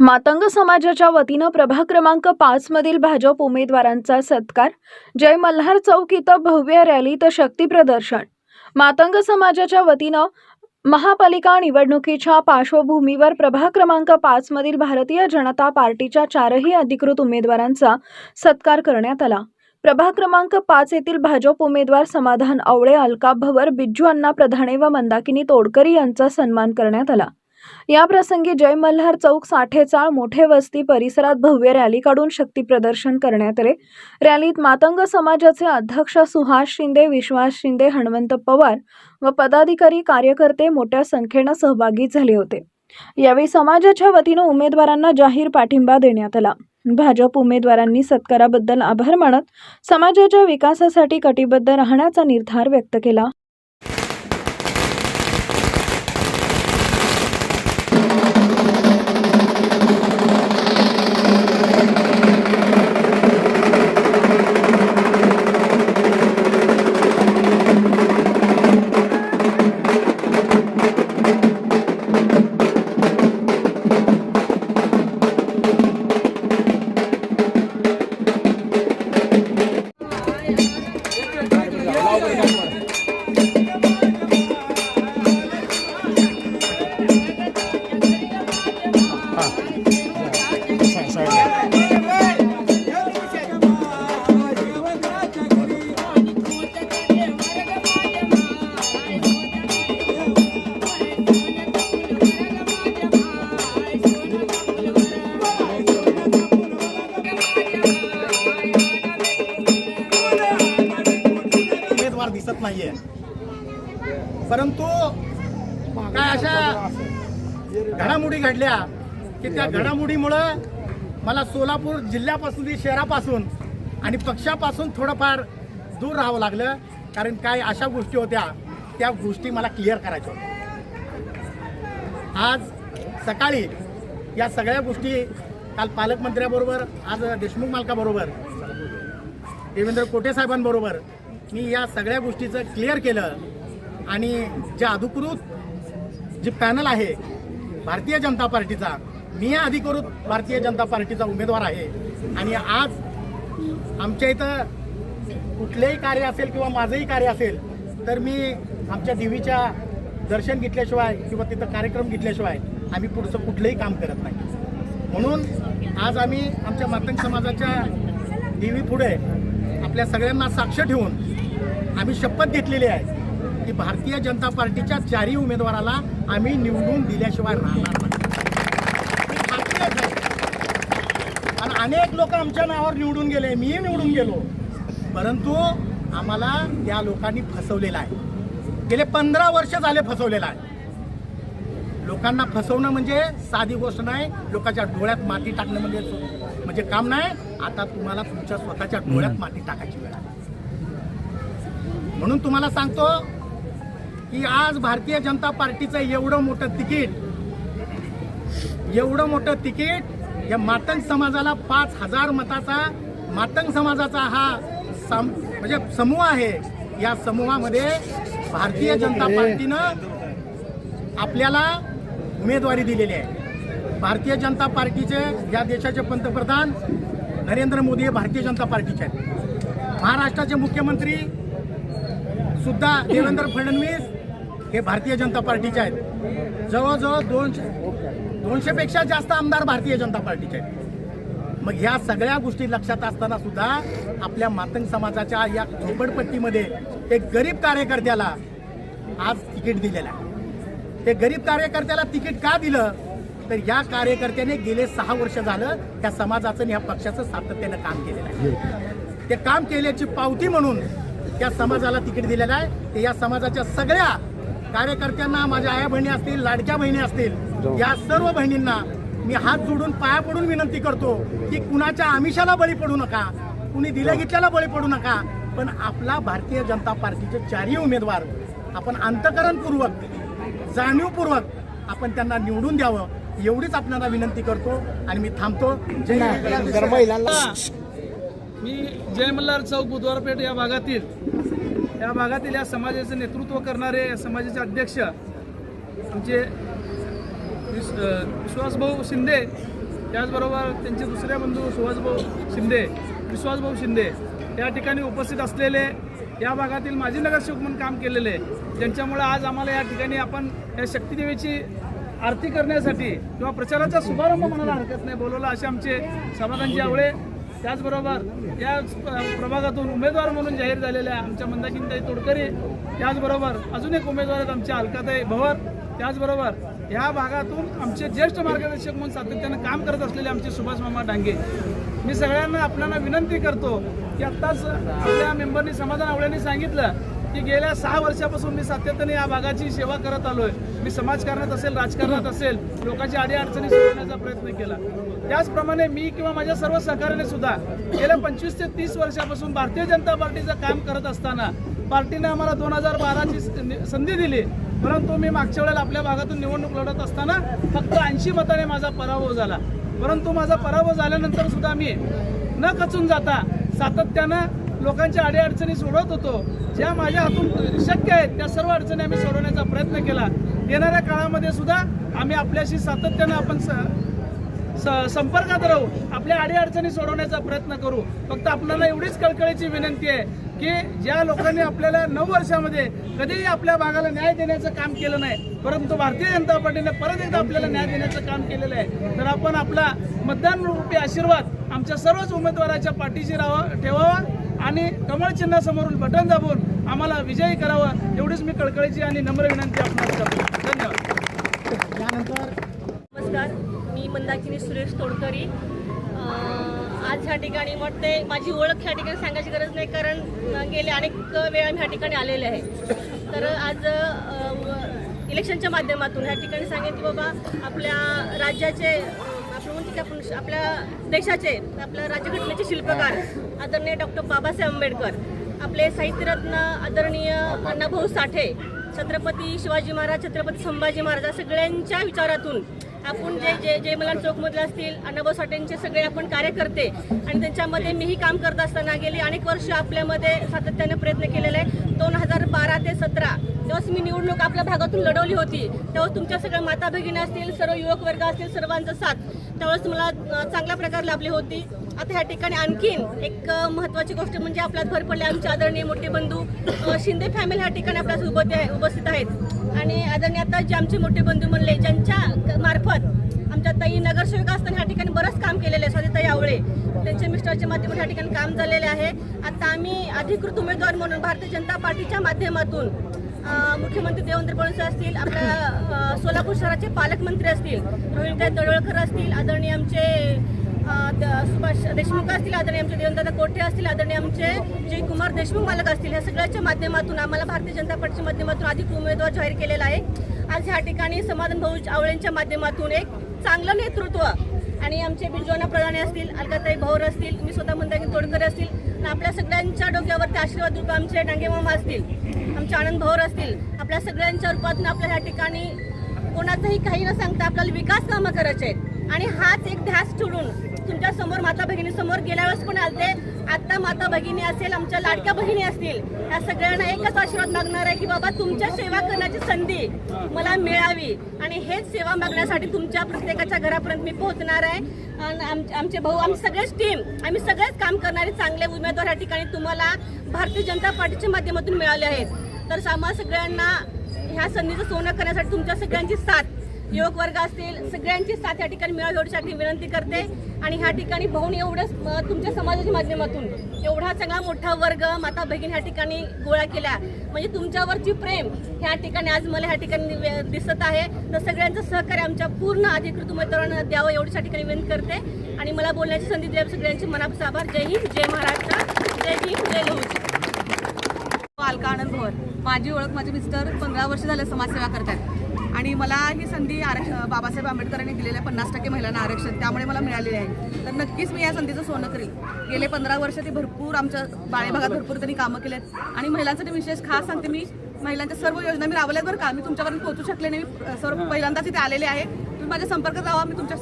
मातंग समाजाच्या वतीनं प्रभाग क्रमांक 5 मधील भाजप उमेदवारांचा सत्कार, जय मल्हार चौक इथं भव्य रॅलीत शक्तीप्रदर्शन। मातंग समाजाच्या वतीनं महापालिका निवडणुकीच्या पार्श्वभूमीवर प्रभाग क्रमांक 5 मधील भारतीय जनता पार्टीच्या 4ही अधिकृत उमेदवारांचा सत्कार करण्यात आला। प्रभाग क्रमांक 5 येथील भाजप उमेदवार समाधान आवळे, अलका भवर, बिज्जू अण्णा प्रधाने व मंदाकिनी तोडकरी यांचा सन्मान करण्यात आला। या प्रसंगी जय मल्हार चौक, साठेचाळ, मोठे वस्ती परिसरात भव्य रॅली काढून शक्ती प्रदर्शन करण्यात आले। रॅलीत मातंग समाजाचे अध्यक्ष सुहास शिंदे, विश्वास शिंदे, हनुमंत पवार व पदाधिकारी कार्यकर्ते मोठ्या संख्येने सहभागी झाले होते। यावेळी समाजाच्या वतीने उमेदवारांना जाहीर पाठिंबा देण्यात आला। भाजप उमेदवारांनी सत्काराबद्दल आभार मानत समाजाच्या विकासासाठी कटिबद्ध राहण्याचा निर्धार व्यक्त केला। दिसत नाहीये, परंतु काय अशा घडामोडी घडल्या की त्या घडामोडीमुळे मला सोलापूर जिल्ह्यापासून, शहरापासून आणि पक्षापासून थोडंफार दूर राहावं लागलं। कारण काय अशा गोष्टी होत्या, त्या गोष्टी मला क्लिअर करायच्या होत्या। आज सकाळी या सगळ्या गोष्टी, काल पालकमंत्र्याबरोबर, आज देशमुख मालकाबरोबर, देवेंद्र कोटे साहेबांबरोबर मी या सगळ्या गोष्टीचं क्लिअर केलं। आणि जे अधिकृत जे पॅनल आहे भारतीय जनता पार्टीचा, मी या अधिकृत भारतीय जनता पार्टीचा उमेदवार आहे। आणि आज आमच्या इथं कुठलेही कार्य असेल किंवा माझंही कार्य असेल तर मी आमच्या देवीच्या दर्शन घेतल्याशिवाय किंवा तिथं कार्यक्रम घेतल्याशिवाय आम्ही पुढचं कुठलंही काम करत नाही। म्हणून आज आम्ही आमच्या मातंग समाजाच्या देवी पुढे आपल्या सगळ्यांना साक्ष ठेवून आम्ही शपथ घेतलेली आहे की भारतीय जनता पार्टीच्या 4ही उमेदवाराला आम्ही निवडून दिल्याशिवाय राहणार नाही। आणि अनेक लोक आमच्या नावावर निवडून गेले, मीही निवडून गेलो, परंतु आम्हाला त्या लोकांनी फसवलेलं आहे। गेले 15 वर्ष झाले फसवलेलं आहे। लोकांना फसवणं म्हणजे साधी गोष्ट नाही, लोकांच्या डोळ्यात माती टाकणं म्हणजे काम नाही। आता तुम्हाला तुमच्या स्वतःच्या डोळ्यात माती टाकायची वेळ आहे। म्हणून तुम्हाला सांगतो की आज भारतीय जनता पार्टीचं एवढं मोठं तिकीट या मातंग समाजाला 5000 मताचा मातंग समाजाचा हा म्हणजे समूह आहे। या समूहामध्ये भारतीय जनता पार्टीनं आपल्याला उमेदवारी दिलेली आहे। भारतीय जनता पार्टीचे या देशाचे पंतप्रधान नरेंद्र मोदी हे भारतीय जनता पार्टीचे आहेत। महाराष्ट्राचे मुख्यमंत्री सुद्धा देवेंद्र फडणवीस हे भारतीय जनता पार्टीचे आहेत। जवळजवळ 200 पेक्षा जास्त आमदार भारतीय जनता पार्टीचे आहेत। मग ह्या सगळ्या गोष्टी लक्षात असताना सुद्धा आपल्या मातंग समाजाच्या या झोपडपट्टीमध्ये एक गरीब कार्यकर्त्याला आज तिकीट दिलेलं आहे। ते गरीब कार्यकर्त्याला तिकीट का दिलं तर या कार्यकर्त्याने गेले 6 वर्ष झालं त्या समाजाचं आणि या पक्षाचं सातत्यानं काम केलेलं आहे। ते काम केल्याची पावती म्हणून त्या समाजाला तिकीट दिलेलं आहे। ते या समाजाच्या सगळ्या कार्यकर्त्यांना, माझ्या आया बहिणी असतील, लाडक्या बहिणी असतील, या सर्व बहिणींना मी हात जोडून पाया पडून विनंती करतो की कुणाच्या आमिषाला बळी पडू नका, कुणी दिल्या घेतल्याला बळी पडू नका, पण आपला भारतीय जनता पार्टीचे 4ही उमेदवार आपण अंतःकरणपूर्वक, जाणीवपूर्वक आपण त्यांना निवडून द्यावं, एवढीच आपल्याला विनंती करतो आणि मी थांबतो। मी जय मल्हार चौक, बुधवारपेठ या भागातील या समाजाचे नेतृत्व करणारे समाजाचे अध्यक्ष आमचे विश्वासभाऊ शिंदे त्याचबरोबर त्यांचे दुसरे बंधू सुहासभाऊ शिंदे, विश्वासभाऊ शिंदे या ठिकाणी उपस्थित असलेले, या भागातील माजी नगरसेवक म्हणून काम केलेले, ज्यांच्यामुळे आज आम्हाला या ठिकाणी आपण या शक्तीदेवीची आरती करण्यासाठी किंवा प्रचाराचा शुभारंभ म्हणायला हरकत नाही बोलवलं, असे आमचे समाधानजी आवळे. त्याचबरोबर या प्रभागातून उमेदवार म्हणून जाहीर झालेल्या आमच्या मंदाकिनीताई तोडकरी, त्याचबरोबर अजून एक उमेदवार आहेत आमच्या अलकाताई भवर, त्याचबरोबर या भागातून आमचे ज्येष्ठ मार्गदर्शक म्हणून सातत्यानं काम करत असलेले आमचे सुभाष मामा डांगे. मी सगळ्यांना आपल्याला विनंती करतो की आत्ताच आपल्या मेंबरनी समाधान आवळ्यांनी सांगितलं की गेल्या 6 वर्षापासून मी सातत्याने या भागाची सेवा करत आलोय. मी समाजकारणात असेल, राजकारणात असेल, लोकांच्या अडीअडचणी सोडवण्याचा प्रयत्न केला. त्याचप्रमाणे मी किंवा माझ्या सर्व सहकार्याने सुद्धा गेल्या 25 ते 30 वर्षापासून भारतीय जनता पार्टीचं काम करत असताना पार्टीने आम्हाला 2012ची संधी दिली, परंतु मी मागच्या वेळेला आपल्या भागातून निवडणूक लढत असताना फक्त 80 मताने माझा पराभव झाला. परंतु माझा पराभव झाल्यानंतर सुद्धा मी न खचून जाता सातत्यानं लोकांच्या अडीअडचणी सोडवत होतो. ज्या माझ्या हातून शक्य आहेत त्या सर्व अडचणी आम्ही सोडवण्याचा प्रयत्न केला. येणाऱ्या काळामध्ये सुद्धा आम्ही आपल्याशी सातत्यानं आपण संपर्कात राहू, आपल्या अडीअडचणी सोडवण्याचा प्रयत्न करू. फक्त आपल्याला एवढीच कळकळीची विनंती आहे की ज्या लोकांनी आपल्याला 9 वर्षामध्ये कधीही आपल्या भागाला न्याय देण्याचं काम केलं नाही, परंतु भारतीय जनता पार्टीने परत एकदा आपल्याला न्याय देण्याचं काम केलेलं आहे, तर आपण आपला मतदान रूपी आशीर्वाद आमच्या सर्वच उमेदवाराच्या पाठीशी ठेवावा आणि कमळ चिन्हासमोरून बटन दाबून आम्हाला विजयी करावं, एवढीच मी कळकळीची आणि नम्र विनंती आपल्याला करतो. धन्यवाद. यानंतर नमस्कार, मी मंदाकिनी सुरेश तोडकरी. आज ह्या ठिकाणी वाटते माझी ओळख ह्या ठिकाणी सांगायची गरज नाही, कारण गेले अनेक वेळा मी ह्या ठिकाणी आलेले आहे. तर आज इलेक्शनच्या माध्यमातून ह्या ठिकाणी सांगेन की बाबा आपल्या राज्याचे आपण म्हणतो की आपण आपल्या देशाचे, आपल्या राज्यघटनेचे शिल्पकार आदरणीय डॉक्टर बाबासाहेब आंबेडकर, आपले साहित्यरत्न आदरणीय अण्णाभाऊ साठे, छत्रपती शिवाजी महाराज, छत्रपती संभाजी महाराज या सगळ्यांच्या विचारातून आपण जे मलाड चौकमधले असतील, अण्णाभाऊ साठेंचे सगळे आपण कार्यकर्ते आणि त्यांच्यामध्ये मीही काम करत असताना गेली अनेक वर्ष आपल्यामध्ये सातत्याने प्रयत्न केलेला आहे. 2012 ते 17 तेव्हाच मी निवडणूक आपल्या भागातून लढवली होती. तेव्हा तुमच्या सगळ्या माता भगिनी असतील, सर्व युवक वर्ग असतील, सर्वांचा साथ त्यावेळेस मला चांगल्या प्रकारे लाभली होती. आता ह्या ठिकाणी आणखीन एक महत्त्वाची गोष्ट म्हणजे आपल्यात भर पडले आमचे आदरणीय मोठे बंधू शिंदे फॅमिली ह्या ठिकाणी आपल्या उपस्थित आहेत. आणि आदरणीय आता जे आमचे मोठे बंधू म्हणले, ज्यांच्या मार्फत आमच्या ताई नगरसेविका असताना ह्या ठिकाणी बरंच काम केलेलं आहे, स्वातीताई आवळे, त्यांच्या मिस्टरच्या माध्यमातून ह्या ठिकाणी काम झालेले आहे. आता आम्ही अधिकृत उमेदवार म्हणून भारतीय जनता पार्टीच्या माध्यमातून मुख्यमंत्री देवेंद्र फडणवीस असतील, आपल्या सोलापूर शहराचे पालकमंत्री असतील, रोहिणीताई तळवळकर असतील, आदरणीय आमचे सुभाष देशमुख असतील, आदरणीय आमचे देवेंद्र कोठे असतील, आदरणीय आमचे जयकुमार देशमुख मालक असतील, ह्या सगळ्याच्या माध्यमातून आम्हाला भारतीय जनता पार्टीच्या माध्यमातून अधिक उमेदवार जाहीर केलेला आहे. आज ह्या ठिकाणी समाधान भाऊ आवळेंच्या माध्यमातून एक चांगलं नेतृत्व आणि आमचे बिरजोना प्रधाने असतील, अलकाताई भवर असतील, मी स्वतः मंदाकिनी तोडकरी असतील आणि आपल्या सगळ्यांच्या डोक्यावरती आशीर्वाद रूप आमचे डांगे मामा असतील, आमचे आनंद भवर असतील, आपल्या सगळ्यांच्या रूपातून आपल्या ह्या ठिकाणी कोणाचंही काही न सांगता आपल्याला विकास कामं करायचे आहेत. आणि हाच एक ध्यास ठेवून तुमच्या समोर माता भगिनी समोर गेल्या वेळेस पण आलते, आता माता भगिनी असेल, आमच्या लाडक्या बहिणी असतील, या सगळ्यांना एकच आशीर्वाद मागणार आहे की बाबा तुमच्या सेवा करण्याची संधी मला मिळावी आणि हेच सेवा मागण्यासाठी तुमच्या प्रत्येकाच्या घरापर्यंत मी पोहोचणार आहे. आमचे भाऊ, आम्ही सगळेच टीम, आम्ही सगळेच काम करणारे चांगले उमेदवार या ठिकाणी तुम्हाला भारतीय जनता पार्टीच्या माध्यमातून मिळाले आहेत. तर आम्हा सगळ्यांना ह्या संधीचं सोनं करण्यासाठी तुमच्या सगळ्यांची साथ, युवक वर्ग असतील, सगळ्यांची साथ या ठिकाणी मिळावी एवढ्यासाठी विनंती करते. आणि ह्या ठिकाणी भाऊन एवढंच तुमच्या समाजाच्या माध्यमातून एवढा चांगला मोठा वर्ग माता भगिनी ह्या ठिकाणी गोळा केला, म्हणजे तुमच्यावरची प्रेम ह्या ठिकाणी आज मला ह्या ठिकाणी दिसत आहे. तर सगळ्यांचं सहकार्य आमच्या पूर्ण अधिकृत उमेदवारांना द्यावं एवढ्या ठिकाणी विनंती करते. आणि मला बोलण्याची संधी दिल्याबद्दल सगळ्यांचे मनापासून आभार. जय हिंद, जय महाराष्ट्र, जय भीम, जय लहुजी. अलका आनंद भवर. माझी ओळख, माझे मिस्टर 15 वर्ष झाले समाजसेवा करतात आणि मला ही संधी बाबासाहेब आंबेडकरांनी दिलेल्या 50% महिलांना आरक्षण त्यामुळे मला मिळालेले आहे. तर नक्कीच मी या संधीचं सोनं करेल. गेले 15 वर्ष ते भरपूर आमच्या बाळे भागात भरपूर त्यांनी कामं केलेत आणि महिलांसाठी विशेष खास सांगते, मी महिलांच्या सर्व योजना मी राबवल्यात बरं का. मी तुमच्यापर्यंत पोहोचू शकले नाही, सर्व पहिल्यांदाच इथे आलेले आहे. तुम्ही माझ्या संपर्कात राहा, मी तुमच्या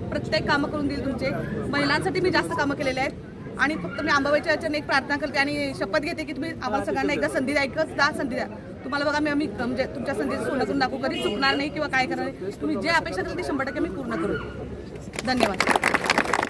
प्रत्येक कामं करून देईल. तुमचे महिलांसाठी मी जास्त कामं केलेले आहेत आणि फक्त मी अंबाबाईच्या याच्याने एक प्रार्थना करते आणि शपथ घेते की तुम्ही आम्हाला सगळ्यांना एकदा संधी द्या, एकच 10 संधी द्या. तुम्हाला बघा, आम्ही म्हणजे तुमच्या संधीचं सोनं करून दाखवू, कधी चुकणार नाही किंवा काय करणार नाही. तुम्ही जे अपेक्षा केली ती 100% मी पूर्ण करू. धन्यवाद.